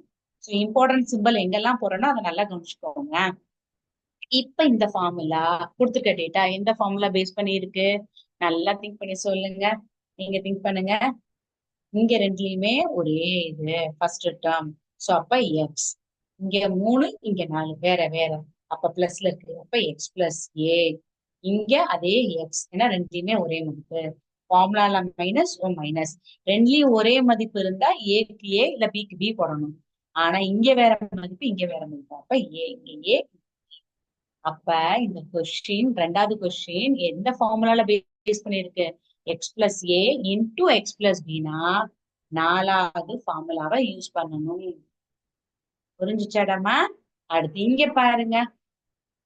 சோ இம்பார்ட்டன்ட் சிம்பிள் எங்கெல்லாம் போறோம்னா அதை நல்லா கவனிச்சுக்கோங்க. இப்ப இந்த ஃபார்முலா கொடுத்துருக்க டேட்டா எந்த ஃபார்முலா பேஸ் பண்ணி இருக்கு? நல்லா திங்க் பண்ணி சொல்லுங்க. நீங்க திங்க் பண்ணுங்க. இங்க ரெண்டுலயுமே ஒரே இது ஃபர்ஸ்ட் டேர்ம். சோ அப்ப எக்ஸ். இங்க 3 இங்க 4 வேற வேற. அப்ப பிளஸ்ல இருக்கு. அப்ப எக்ஸ் பிளஸ் ஏ. இங்க அதே எக்ஸ். ஏன்னா ரெண்டுலயுமே ஒரே மதிப்பு. ஃபார்முலால மைனஸ் ஓ மைனஸ். ரெண்டுலயும் ஒரே மதிப்பு இருந்தா ஏக்கு ஏ இல்ல பிக்கு பி போடணும். ஆனா இங்க வேற மதிப்பு இங்க வேற மதிப்பு. அப்ப ஏ இங்க ஏ. அப்ப இந்த கொஸ்டின் 2வது கொஸ்டின் எந்த ஃபார்முலால பேஸ் பண்ணிருக்கு? X plus A into X plus பினா 4வது ஃபார்முலாவை யூஸ் பண்ணணும். புரிஞ்சுச்சாடாமா? அடுத்து இங்க பாருங்க.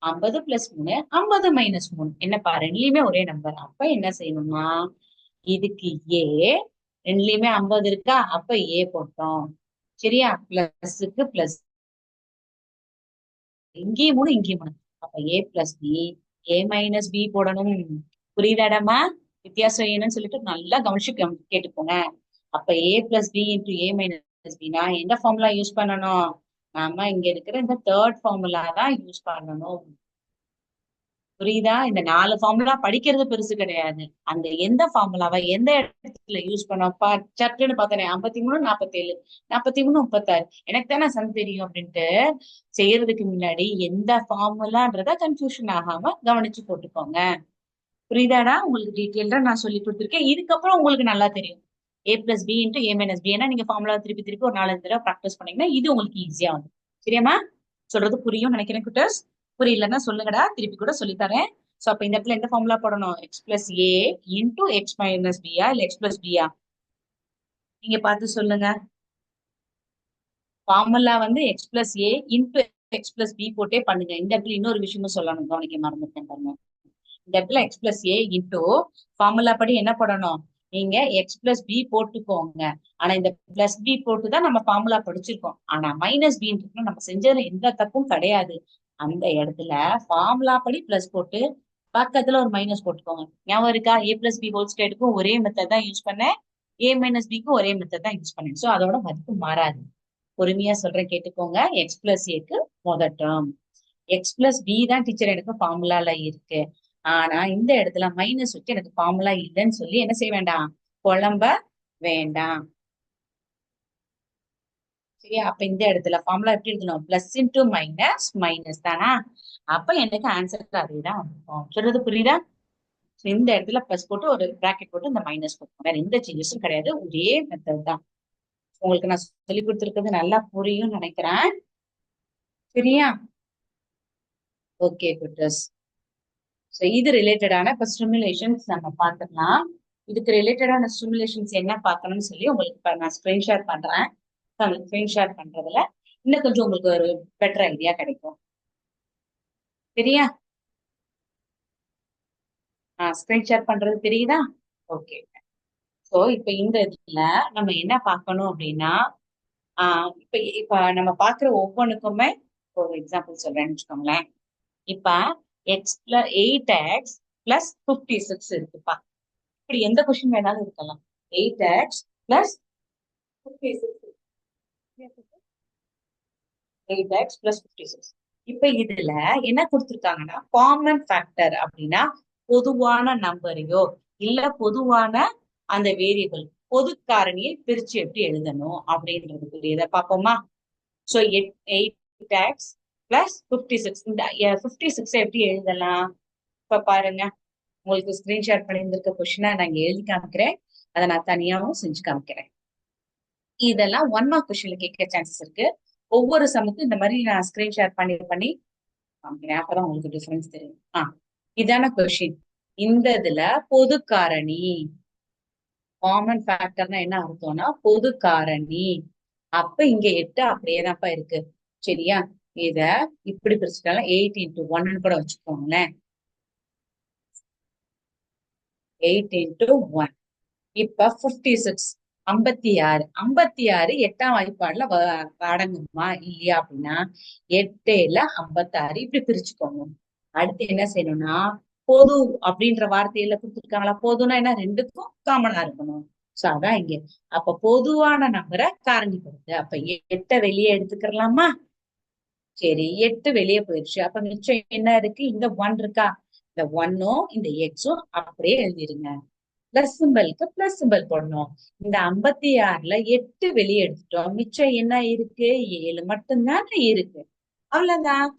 50 + 3 50 - 3 என்னப்பா? ரெண்டுலயுமே ஒரே நம்பர். அப்ப என்ன செய்யணும்னா இதுக்கு ஏ ரெண்டுலயுமே 50 இருக்கா? அப்ப ஏ போட்டோம். சரியா? பிளஸ்க்கு பிளஸ். இங்கேயும் 3 இங்கேயும் 3. அப்ப ஏ plus B A minus B போடணும். புரியுதாடாமா? வித்தியாசம் என்னன்னு சொல்லிட்டு நல்லா கவனிச்சு கேட்டுக்கோங்க. அப்ப ஏ plus B into A minus பினா எந்த ஃபார்முலா யூஸ் பண்ணணும்? நாம இங்க இருக்கிற இந்த தேர்ட் ஃபார்முலா தான் யூஸ் பண்ணணும். புரியுதா? இந்த 4 ஃபார்முலா படிக்கிறது பெருசு கிடையாது. அந்த எந்த ஃபார்முலாவை எந்த இடத்துல யூஸ் பண்ணப்பா சட்டுன்னு பார்த்தேன். 53 47 43 36 எனக்கு தானே சம் தெரியும் அப்படின்ட்டு செய்யறதுக்கு முன்னாடி எந்த ஃபார்முலான்றத கன்ஃபியூஷன் ஆகாம கவனிச்சு போட்டுக்கோங்க. புரியுதாடா? உங்களுக்கு டீட்டெயில்டா நான் சொல்லி கொடுத்துருக்கேன். இதுக்கப்புறம் உங்களுக்கு நல்லா தெரியும். ஏ plus B into A minus B. ஏன்னா நீங்க ஃபார்முலா திருப்பி திருப்பி ஒரு 4 தடவை ப்ராக்டிஸ் பண்ணீங்கன்னா இது உங்களுக்கு ஈஸியா வந்து. சரியாமா? சொல்றது புரியும் நினைக்கிறேன் குட்டர்ஸ். புரியலன்னா சொல்லுங்கடா, திருப்பி கூட சொல்லித்தரேன். சோ அப்ப இந்த இடத்துல எந்த ஃபார்முலா போடணும்? X plus A into x minus பியா இல்ல எக்ஸ் பிளஸ் பியா? நீங்க பார்த்து சொல்லுங்க. ஃபார்முலா வந்து X plus A into X plus B போட்டே பண்ணுங்க. இந்த இடத்துல இன்னொரு விஷயமும் சொல்லணும், கவனிக்க மறந்துட்டேன் பாருங்க. இந்த இடத்துல X plus A into formula படி என்ன போடணும்? நீங்க எக்ஸ் பிளஸ் பி போட்டுக்கோங்க. ஆனா இந்த பிளஸ் பி போட்டுதான் நம்ம ஃபார்முலா படிச்சிருக்கோம். ஆனா மைனஸ் பின்னு நம்ம செஞ்சதுல எந்த தப்பும் கிடையாது. அந்த இடத்துல ஃபார்முலா படி பிளஸ் போட்டு பக்கத்துல ஒரு மைனஸ் போட்டுக்கோங்க. ஞாபகம் இருக்கா? ஏ பிளஸ் பி ஹோல் ஸ்கொயருக்கும் ஒரே மெத்தட் தான் யூஸ் பண்ணேன். ஏ மைனஸ் பிக்கும் ஒரே மெத்தட் தான் யூஸ் பண்ணேன். சோ அதோட மதிப்பு மாறாது. பொறுமையா சொல்றேன் கேட்டுக்கோங்க. எக்ஸ் பிளஸ் ஏக்கு முதல் டேர்ம். எக்ஸ் பிளஸ் பி தான் டீச்சர் எனக்கு ஃபார்முலால இருக்கு. ஆனா இந்த இடத்துல மைனஸ் வச்சு எனக்கு ஃபார்முலா இல்லைன்னு சொல்லி என்ன செய்ய வேண்டாம்? குழம்ப வேண்டாம். சரியா? அப்ப இந்த இடத்துல ஃபார்முலா எப்படி இருக்கணும்? பிளஸ் இன்டூ மைனஸ் மைனஸ் தானா? அப்ப எனக்கு ஆன்சர் அதே தான் வந்திருக்கும். சொல்றது புரியுதா? இந்த இடத்துல பிளஸ் போட்டு ஒரு பிராக்கெட் போட்டு இந்த மைனஸ் போட்டு வேற எந்த சேஞ்சஸும் கிடையாது. ஒரே மெத்தட் தான். உங்களுக்கு நான் சொல்லி கொடுத்துருக்கிறது நல்லா புரியும் நினைக்கிறேன். சரியா? ஓகே குட்டஸ். ஸோ இது ரிலேட்டடான இப்போ ஸ்டிமுலேஷன்ஸ் நம்ம பார்த்துக்கலாம். இதுக்கு ரிலேட்டடான ஸ்டிமுலேஷன்ஸ் என்ன பார்க்கணும்னு சொல்லி உங்களுக்கு இப்போ நான் ஸ்க்ரீன் ஷேர் பண்றேன். ஸ்க்ரீன் ஷேர் பண்றதுல இன்னும் கொஞ்சம் உங்களுக்கு ஒரு பெட்டர் ஐடியா கிடைக்கும். சரியா? ஸ்க்ரீன் ஷேர் பண்றது தெரியுதா? ஓகே. ஸோ இப்ப இந்த இதுல நம்ம என்ன பார்க்கணும் அப்படின்னா இப்ப இப்ப நம்ம பாக்குற ஒவ்வொன்றுக்குமே ஒரு எக்ஸாம்பிள் சொல்றேன்னு வச்சுக்கோங்களேன். இப்ப எக்ஸ் பிளஸ் 8x பிளஸ் 56 இருக்குப்பா. இப்படி எந்த கொஸ்டின் வேணாலும் இருக்கலாம். 8x plus 56 8x plus 56. இப்ப இதுல என்ன கொடுத்திருக்காங்கன்னா காமன் ஃபேக்டர் அப்படின்னா பொதுவான நம்பரையோ இல்ல பொதுவான அந்த வேரியபிள் பொது காரணியை பிரிச்சு எப்படி எழுதணும் அப்படின்றதுக்குரியதை பார்ப்போமா? So 8x plus 56. இந்த 56 எப்படி எழுதலாம்? இப்ப பாருங்க, உங்களுக்கு ஸ்கிரீன் ஷேர் பண்ணியிருந்திருக்க கொஸ்டினா நான் எழுதி காமிக்கிறேன். அதை நான் தனியாவும் செஞ்சு காமிக்கிறேன். இதெல்லாம் 1 மார்க் கொஸ்டின்ல கேட்க சான்சஸ் இருக்கு. ஒவ்வொரு சமத்தும் இந்த மாதிரி நான் ஸ்கிரீன் ஷேர் பண்ணி காமிக்கிறேன். அப்பதான் உங்களுக்கு டிஃபரன்ஸ் தெரியும். இதான கொஸ்டின். இந்த இதுல பொது காரணி காமன் ஃபேக்டர்னா என்ன அர்த்தம்னா பொது காரணி. அப்ப இங்க 8 அப்படியேதான்ப்பா இருக்கு. சரியா? இத இப்படி பிரிச்சுட்டாலும் 8 into 1 கூட வச்சுக்கோங்களேன். 8 into 1. இப்ப 56 56 56 8ஆம் வாய்ப்பாடுல அடங்குமா இல்லையா அப்படின்னா 8ல 56 இப்படி பிரிச்சுக்கோங்க. அடுத்து என்ன செய்யணும்னா பொது அப்படின்ற வார்த்தையில கொடுத்துருக்காங்களா? பொதுன்னா என்ன? ரெண்டுக்கும் காமனா இருக்கணும். சோ அதான் இங்க. அப்ப பொதுவான நம்பரை காரணிப்படுத்து. அப்ப 8 வெளியே எடுத்துக்கலாமா? சரி, 8 வெளியே போயிடுச்சு. அப்ப மிச்சம் என்ன இருக்கு? இந்த 1 இருக்கா? இந்த 1ம் இந்த எக்ஸும் அப்படியே எழுதிருங்க. பிளஸ் சிம்பலுக்கு பிளஸ் சிம்பல் போடணும். இந்த 56ல 8 வெளியே எடுத்துட்டோம். மிச்சம் என்ன இருக்கு? 7 மட்டும்தான் இருக்கு. அவ்வளவுதான்.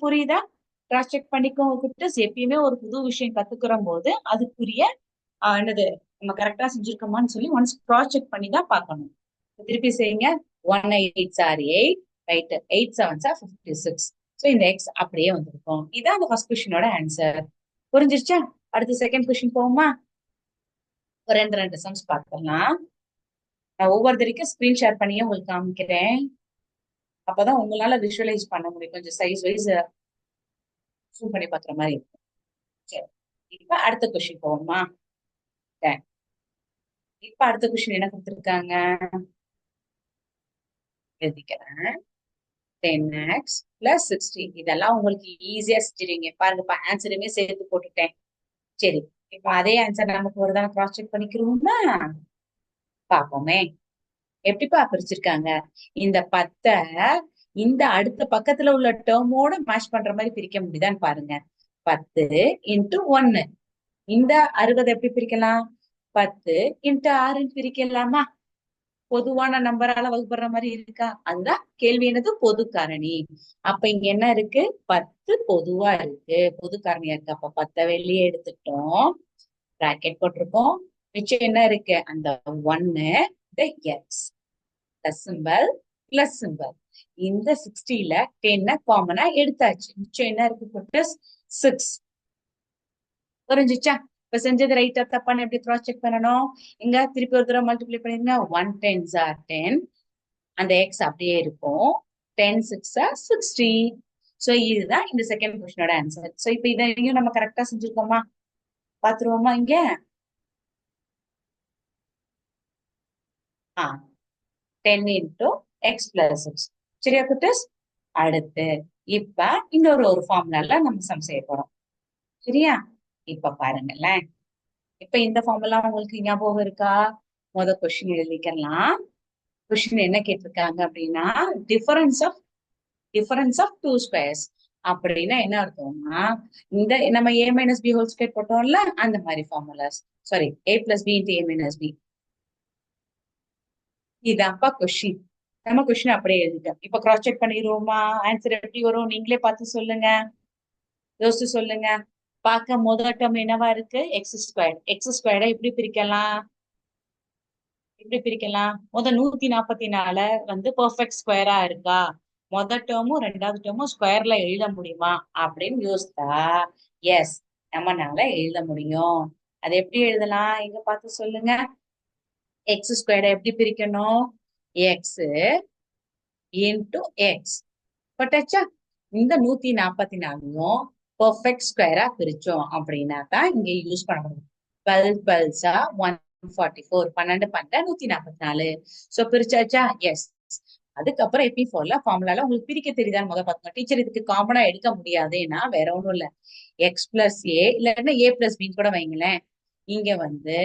புரியுதா? கிராஸ் செக் பண்ணிக்கோங்க குட்டீஸ். எப்பயுமே ஒரு புது விஷயம் கத்துக்கிற போது அதுக்குரிய என்னது நம்ம கரெக்டா செஞ்சிருக்கோமான்னு சொல்லி ஒன்ஸ் கிராஸ் செக் பண்ணி தான் பார்க்கணும். திருப்பி செய்யுங்க. 1 8s are 8, right. 8 7s are 56. So இந்த எக்ஸ் அப்படியே வந்திருக்கும். இதான் அந்த ஃபர்ஸ்ட் கொஸ்டினோட ஆன்சர். புரிஞ்சிருச்சா? அடுத்து செகண்ட் கொஸ்டின் போகுமா? ஒரு ரெண்டு சம்ஸ் பார்க்கலாம். நான் ஒவ்வொருத்தருக்கும் ஸ்கிரீன் ஷேர் பண்ணியே உங்களுக்கு காமிக்கிறேன். அப்பதான் உங்களால விஷுவலைஸ் பண்ண முடியும். கொஞ்சம் சைஸ் வைஸ் ஜூம் பண்ணி பாக்குற மாதிரி இருக்கும். சரி, இப்ப அடுத்த கொஸ்டின் போவோமா? இப்ப அடுத்த கொஸ்டின் என்ன கொடுத்திருக்காங்க எழுதிக்கிறேன். 10x plus 60. இதெல்லாம் உங்களுக்கு ஈஸியா செஞ்சிருவீங்க. பாருங்கப்பா, ஆன்சருமே சேர்த்து போட்டுட்டேன். சரி, இப்ப அதே ஆன்சர் நமக்கு ஒரு தானே கிராஸ் செக் பண்ணிக்கிறோம்னா பாப்போமே. எப்படிப்பா பிரிச்சிருக்காங்க? இந்த 10 இந்த அடுத்த பக்கத்துல உள்ள டேர்மோட மேட்ச் பண்ற மாதிரி பிரிக்க முடியுதான்னு பாருங்க. 10 into 1. இந்த 60 எப்படி பிரிக்கலாம்? 10 into 6 பிரிக்கலாமா? பொதுவான நம்பரால வகுப்படுற மாதிரி இருக்கா? அதுதான் கேள்வி. என்னது? பொது காரணி. அப்ப இங்க என்ன இருக்கு? 10 பொதுவா இருக்கு, பொது காரணியா இருக்கு. அப்ப 10 வெளியே எடுத்துட்டோம், பிராக்கெட் போட்டிருக்கோம். மிச்சம் என்ன இருக்கு? அந்த 1 X plus symbol plus symbol. இந்த 60ல 10 காமனா எடுத்தாச்சு. மிச்சம் என்ன இருக்கு? 6. புரிஞ்சுச்சா? இப்ப செஞ்சது ரைட்டா தப்பான்னு எப்படி கிராஸ் செக் பண்ணணும்? இங்க திருப்பி ஒரு தடவை மல்டிப்ளை பண்ணிருங்க. 1 10s are 10. அந்த எக்ஸ் அப்படியே இருக்கும். 10 6 are 60. சோ இதுதான் இந்த செகண்ட் கொஸ்டினோட ஆன்சர். சோ இப்ப இதையும் நம்ம கரெக்டா செஞ்சிருக்கோமா? பாத்துருவோமா? இங்க 10 into x plus 6. சரியா குட்டீஸ்? அடுத்து இப்ப இன்னொரு ஃபார்முலால நம்ம சம் செய்ய போறோம். சரியா? இப்ப பாருங்களேன். இப்ப இந்த ஃபார்முலா உங்களுக்கு ஞாபகம் இருக்கா? கொஸ்டின் எழுதிக்கலாம். கொஸ்டின் என்ன கேட்டிருக்காங்க அப்படின்னா டிஃபரன்ஸ் ஆஃப் டூ ஸ்கொயர்ஸ். அப்படின்னா என்ன அர்த்தம்னா இந்த நம்ம a minus b whole square போட்டோம்ல அந்த மாதிரி formulas. Sorry, a plus b into a minus b. இதான்ப்பா கொஸ்டின். நம்ம கொஸ்டின் அப்படியே எழுதிட்டோம். இப்ப கிராஸ் செக் பண்ணிடுவோமா? ஆன்சர் எப்படி வரும்? நீங்களே பார்த்து சொல்லுங்க, யோசிச்சு சொல்லுங்க. பார்க்க முதல் டேர்ம் என்னவா இருக்கு? X square. எக்ஸ் ஸ்கொயரை எப்படி பிரிக்கலாம்? எப்படி பிரிக்கலாம்? 144 வந்து பெர்ஃபெக்ட் ஸ்கொயரா இருக்கா? முதல் டேர்மும் ரெண்டாவது டேர்மும் ஸ்கொயர்ல எழுத முடியுமா அப்படின்னு யோசித்தா எஸ், நம்மனால எழுத முடியும். அதை எப்படி எழுதலாம்? எங்க பார்த்து சொல்லுங்க. எக்ஸ் ஸ்கொயரை எப்படி பிரிக்கணும்? எக்ஸ் இன்டு எக்ஸ் பட்டாச்சா? இந்த 144யும் பெர்ஃபெக்ட் ஸ்கொயரா பிரிச்சோம் அப்படின்னா தான் இங்க யூஸ் பண்ண முடியும். 12 144, 12 144. சோ பிரிச்சாச்சா? எஸ். அதுக்கப்புறம் எப்படி போல ஃபார்முலால உங்களுக்கு பிரிக்க தெரியுதான்னு முதல் பாத்துங்க. டீச்சர் இதுக்கு காமனா எடுக்க முடியாதுன்னா வேற ஒண்ணும் இல்ல, எக்ஸ் பிளஸ் ஏ இல்லைன்னா ஏ பிளஸ் பின்னு கூட வைங்களேன். இங்க வந்து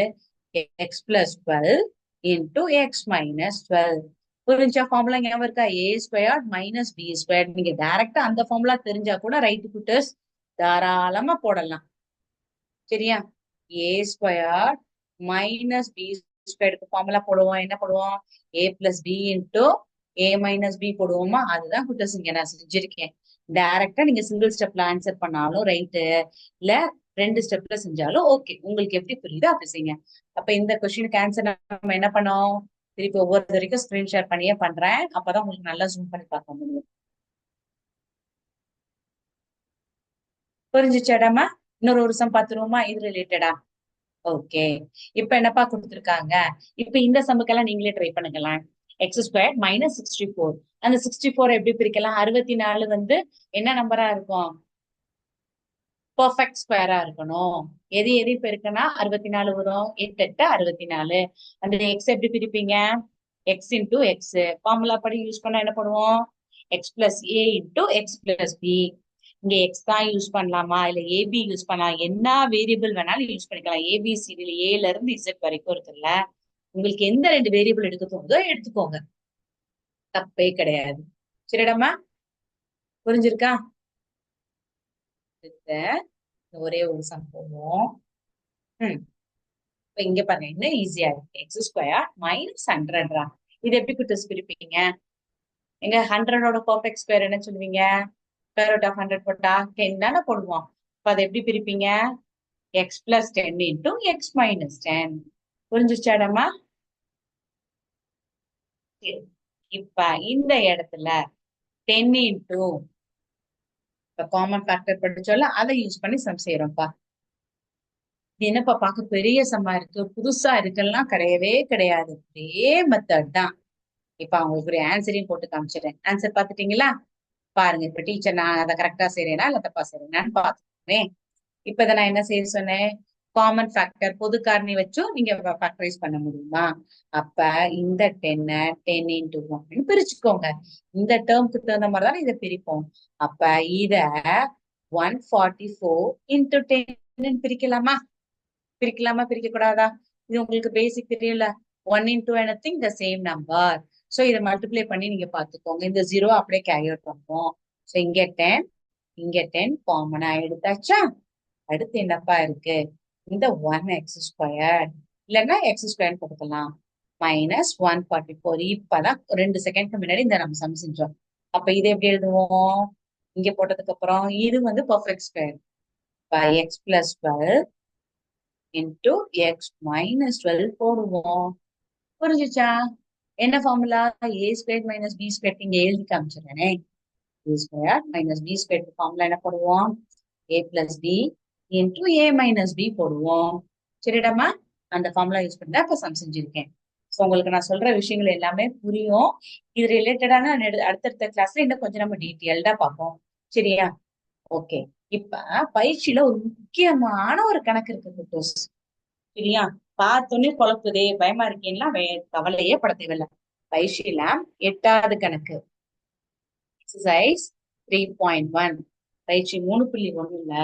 X plus 12 into x minus 12. புரிஞ்சா? ஃபார்முலா ஞாபகம் இருக்கா? ஏ ஸ்கொயர் மைனஸ் பி ஸ்கொயர். நீங்க டைரக்டா அந்த ஃபார்முலா தெரிஞ்சா கூட ரைட் புட்டர்ஸ் தாராளமா போடலாம். சரியா? ஏ ஸ்கொயர் மைனஸ் பி ஸ்கொயருக்கு ஃபார்முலா போடுவோம். என்ன போடுவோம்? A plus B into A minus B போடுவோமா? அதுதான் புட்டர்ஸ் இங்க நான் செஞ்சிருக்கேன். டைரக்டா நீங்க சிங்கிள் ஸ்டெப்ல ஆன்சர் பண்ணாலும் ரைட்டு, இல்ல ரெண்டு ஸ்டெப்ல செஞ்சாலும் ஓகே. உங்களுக்கு எப்படி புரியுதோ அப்படி செய்யுங்க. அப்ப இந்த கொஸ்டினுக்கு ஆன்சர் நம்ம என்ன பண்ணோம்? திருப்பி ஒவ்வொரு வரைக்கும் ஸ்கிரீன் ஷேர் பண்ணியே பண்றேன். அப்பதான் உங்களுக்கு நல்லா ஜூம் பண்ணி பார்க்க முடியும். புரிஞ்சுச்சாடாமா? இன்னொரு ஒரு சம் பாத்துருவோமா இது ரிலேட்டடா? ஓகே. இப்ப என்னப்பா கொடுத்துருக்காங்க? இப்ப இந்த சம்முக்கெல்லாம் நீங்களே ட்ரை பண்ணுங்களேன். X square minus 64. அந்த 64 எப்படி பிரிக்கலாம்? 64 வந்து என்ன நம்பரா இருக்கும்? பெர்ஃபெக்ட் ஸ்கொயரா இருக்கணும். எது எது இப்ப இருக்குன்னா 64 வரும். 8 8 64. அந்த எக்ஸ் எப்படி பிரிப்பீங்க? எக்ஸ் இன்டூ எக்ஸ் ஃபார்முலா படி யூஸ் பண்ணா என்ன பண்ணுவோம்? X plus A into X plus B. இங்க எக்ஸ் தான் யூஸ் பண்ணலாமா இல்ல ஏபி யூஸ் பண்ணலாம்? என்ன வேரியபிள் வேணாலும் யூஸ் பண்ணிக்கலாம். ஏபிசிடில ஏல இருந்து இசட் வரைக்கும் இருக்குல்ல, உங்களுக்கு எந்த ரெண்டு வேரியபிள் எடுக்க தோணுதோ எடுத்துக்கோங்க, தப்பே கிடையாது. சரிடாமா? புரிஞ்சிருக்கா? ஒரே ஒரு சம் போடுவோம். இப்ப இங்க பாருங்க, இன்னும் ஈஸியா இருக்கு. X square minus 100. இது எப்படி குட்டஸ் பிரிப்பீங்க? எங்க 100ஓட பெர்ஃபெக்ட் ஸ்கொயர் என்ன சொல்லுவீங்க? ஸ்கொயர் ரூட் ஆஃப் 100 போட்டா 10 தானே போடுவோம். அப்ப அதை எப்படி பிரிப்பீங்க? X plus 10 into x minus 10. புரிஞ்சுச்சாடமா? இப்ப இந்த இடத்துல 10 இன்டூ இப்ப காமன் ஃபேக்டர் படிச்சோம்ல, அதை யூஸ் பண்ணி சம் செய்யறோம்ப்பா. இது என்னப்பா பார்க்க பெரிய சம்மா இருக்கு, புதுசா இருக்குல்லாம் கிடையவே கிடையாது. ஒரே மெத்தட் தான். இப்ப அவங்களுக்கு ஒரு ஆன்சரையும் போட்டு காமிச்சிடுறேன். ஆன்சர் பாத்துட்டீங்களா? பாருங்க, இப்ப டீச்சர் நான் அதை கரெக்டா செய்யறேனா இல்ல தப்பா செய்யறேனான்னு பாத்துக்கிறேன். இப்ப இதை நான் என்ன செய்ய சொன்னேன்? காமன் ஃபேக்டர், பொது காரணி வச்சும் நீங்க ஃபேக்டரைஸ் பண்ண முடியுமா? அப்ப இந்த 10 இன்டூ 1 பிரிச்சுக்கோங்க. இந்த டேர்முக்கு தகுந்த மாதிரி தானே இதை பிரிப்போம். அப்ப இத 144 இன்டூ 10 பிரிக்கலாமா? பிரிக்கலாமா பிரிக்க கூடாதா? இது உங்களுக்கு பேசிக் தெரியல. 1 into anything the same number. So இதை மல்டிப்ளை பண்ணி நீங்க பாத்துக்கோங்க. இந்த 0 அப்படியே கேரி அவுட் பண்ணுவோம். சோ இங்க 10 இங்க 10 காமனா எடுத்தாச்சா? அடுத்து என்னப்பா இருக்கு? இந்த 1x² இல்லைன்னா x² கொடுக்கலாம். மைனஸ் 144. இப்பதான் 2 செகண்ட்க்கு முன்னாடி இந்த நம்ம சம் செஞ்சோம். அப்ப இதை எப்படி எழுதுவோம்? இங்க போட்டதுக்கு அப்புறம் இது வந்து perfect square by x plus 12 into x minus 12 போடுவோம். புரிஞ்சுச்சா? என்ன formula? A square minus B square இங்க எழுதி காமிச்சிடறேனே. A square minus B square formula என்ன போடுவோம்? A plus B into A minus B போடுவோம். சரிடாமா? அந்த ஃபார்முலா யூஸ் பண்ணி தான் இப்ப சம் செஞ்சிருக்கேன். ஸோ உங்களுக்கு நான் சொல்ற விஷயங்கள் எல்லாமே புரியும். இது ரிலேட்டடான அடுத்தடுத்த கிளாஸ்ல இன்னும் கொஞ்சம் நம்ம டீட்டெயில்டா பார்ப்போம். சரியா? ஓகே. இப்ப பயிற்சியில ஒரு முக்கியமான ஒரு கணக்கு இருக்கு குட்டூஸ். சரியா? பார்த்தோன்னே குழப்புதே பயமா இருக்கேன்னா கவலையே பட தேவையில்ல. பயிற்சியில 8வது கணக்கு எக்ஸசைஸ் 3.1 பயிற்சி 3.1ல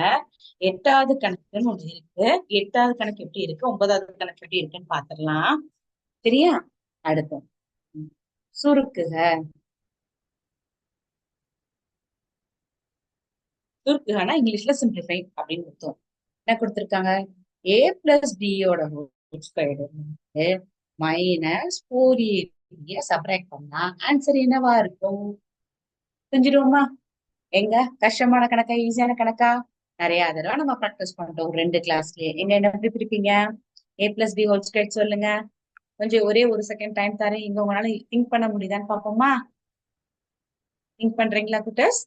8வது கணக்குன்னு ஒண்ணு இருக்கு. 8வது கணக்கு எப்படி இருக்கு, 9வது கணக்கு எப்படி இருக்குன்னு பாத்திரலாம். சரியா? அடுத்து சுருக்குக. சுருக்குகனா இங்கிலீஷ்ல சிம்பிளிஃபை அப்படின்னு கொடுத்தோம். என்ன கொடுத்திருக்காங்க? ஏ பிளஸ் பியோட whole square minus 4ab subtract பண்ணா ஆன்சர் என்னவா இருக்கும்? செஞ்சிடுவோமா? எங்க கஷ்டமான கணக்கா ஈஸியான கணக்கா? நிறைய தடவை நம்ம ப்ராக்டிஸ் பண்ணிட்டோம் ரெண்டு கிளாஸ்லயே. என்ன என்ன எப்படி பிரிப்பீங்க? ஏ பிளஸ் பி ஹோல் ஸ்கொயர் சொல்லுங்க. கொஞ்சம் ஒரே ஒரு செகண்ட் டைம் தரேன், இங்க உங்களால திங்க் பண்ண முடியுதான்னு பாப்போமா? திங்க் பண்றீங்களா குட்டஸ்?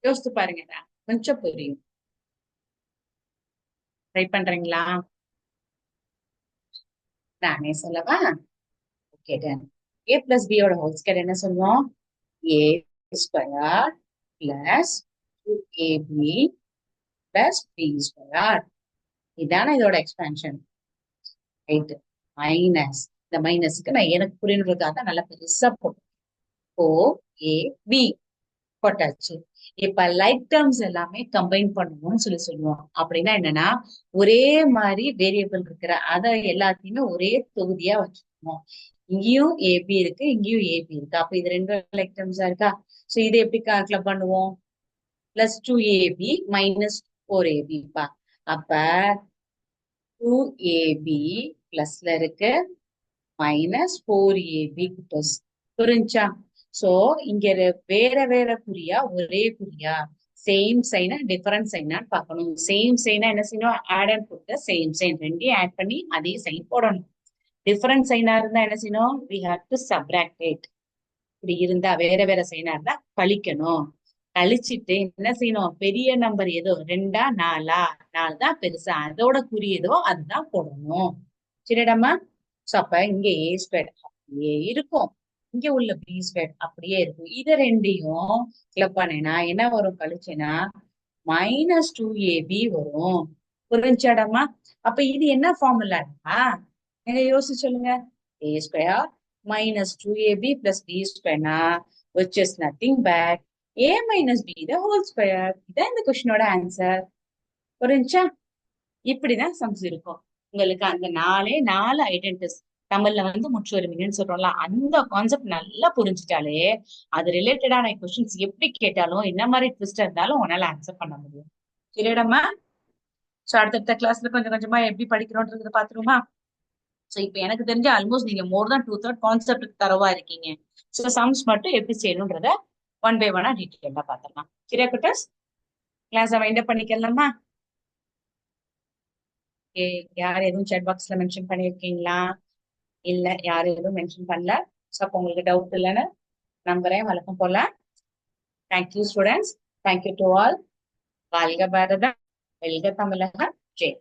யோசித்து பாருங்க, கொஞ்சம் புரியும். ட்ரை பண்றீங்களா? நானே சொல்லவா? Okay done. ஏ பிளஸ் பியோட ஹோல் ஸ்கொயர் என்ன சொல்லுவோம்? A square plus 2ab plus B square. இதான இதோட எக்ஸ்பான்ஷன். ரைட். மைனஸ், இந்த மைனஸ்க்கு நான் எனக்கு புரியணுன்றதுக்காக நல்லா பெருசா போட்டேன். ஓ ஏ பி போட்டாச்சு. இப்ப லைக் டேர்ம்ஸ் எல்லாமே கம்பைன் பண்ணணும்னு சொல்லுவோம். அப்படின்னா என்னன்னா, ஒரே மாதிரி வேரியபிள் இருக்கிற அத எல்லாத்தையுமே ஒரே தொகுதியா வச்சுக்கணும். இங்கேயும் ஏபி இருக்கு, இங்கேயும் ஏபி இருக்கு. அப்ப இது ரெண்டு லைக் டேர்ம்ஸா இருக்கா? சோ இதை எப்படி கிளப் பண்ணுவோம்? Plus 2ab minus 4ab. அப்ப 2ab பிளஸ்ல இருக்கு, மைனஸ் 4ab. புரிஞ்சா? சோ இங்க வேற வேற குறியா ஒரே குறியா? சேம் சைனா டிஃபரண்ட் சைனான்னு பார்க்கணும். சேம் சைனா என்ன செய்யணும்? ஆட் அண்ட் போட்டு சேம் சைன் ரெண்டையும் ஆட் பண்ணி அதே சைன் போடணும். டிஃபரண்ட் சைனா இருந்தா என்ன செய்யணும்? We have to subtract it. இப்படி இருந்தா வேற வேற சைனா இருந்தா கழிக்கணும். கழிச்சிட்டு என்ன செய்யணும்? பெரிய நம்பர் ஏதோ ரெண்டா நாலா, நாலு தான் பெருசா, அதோட குறி ஏதோ அதுதான் போடணும். சரிடாமா? சோ அப்ப இங்க ஏ ஸ்கொயர் அப்படியே இருக்கும், இங்க உள்ள பி ஸ்கொயர் அப்படியே இருக்கும். இத ரெண்டையும் கிளப் பண்ணேன்னா என்ன வரும்? கழிச்சேன்னா மைனஸ் 2ab வரும். புரிஞ்சாடாமா? அப்ப இது என்ன ஃபார்முலாடா? நீங்க யோசிச்சு சொல்லுங்க. A square minus 2ab plus B ஸ்கொயர்னா which is nothing but a minus b the whole square. இதான் இந்த கொஸ்டினோட ஆன்சர். புரிஞ்சா? இப்படிதான் சம்ஸ் இருக்கும். உங்களுக்கு அந்த நாலே நாலு ஐடென்டிஸ் தமிழ்ல வந்து முற்றுரிமைன்னு சொல்றோம்ல, அந்த கான்செப்ட் நல்லா புரிஞ்சுட்டாலே அது ரிலேட்டடான கொஸ்டின்ஸ் எப்படி கேட்டாலும் என்ன மாதிரி ட்விஸ்ட் இருந்தாலும் உன்னால ஆன்சர் பண்ண முடியும். சரிடமா? சோ அடுத்தடுத்த கிளாஸ்ல கொஞ்சம் கொஞ்சமா எப்படி படிக்கிறோம்ன்றத பாத்துருமா? சோ இப்ப எனக்கு தெரிஞ்ச ஆல்மோஸ்ட் நீங்க மோர் தான் 2/3 கான்செப்ட் தரவா இருக்கீங்க. சோ சம்ஸ் மட்டும் எப்படி செய்யணும்ன்றத ஒன் பை ஒன்னா டீட்டெயிலா பாத்திரலாம். சரியா குட்டஸ்? கிளாஸ் வைண்ட் அப் பண்ணிக்கலாமா? யார் எதுவும் சாட் பாக்ஸ்ல மென்ஷன் பண்ணிருக்கீங்களா? இல்ல, யாரும் எதுவும் மென்ஷன் பண்ணல. சோ அப்ப உங்களுக்கு டவுட் இல்லைன்னு நம்புறேன். வழக்கம் போல. Thank you students. Thank you to all. வாழ்க பாரதம், வெல்க தமிழகம். ஜெய்.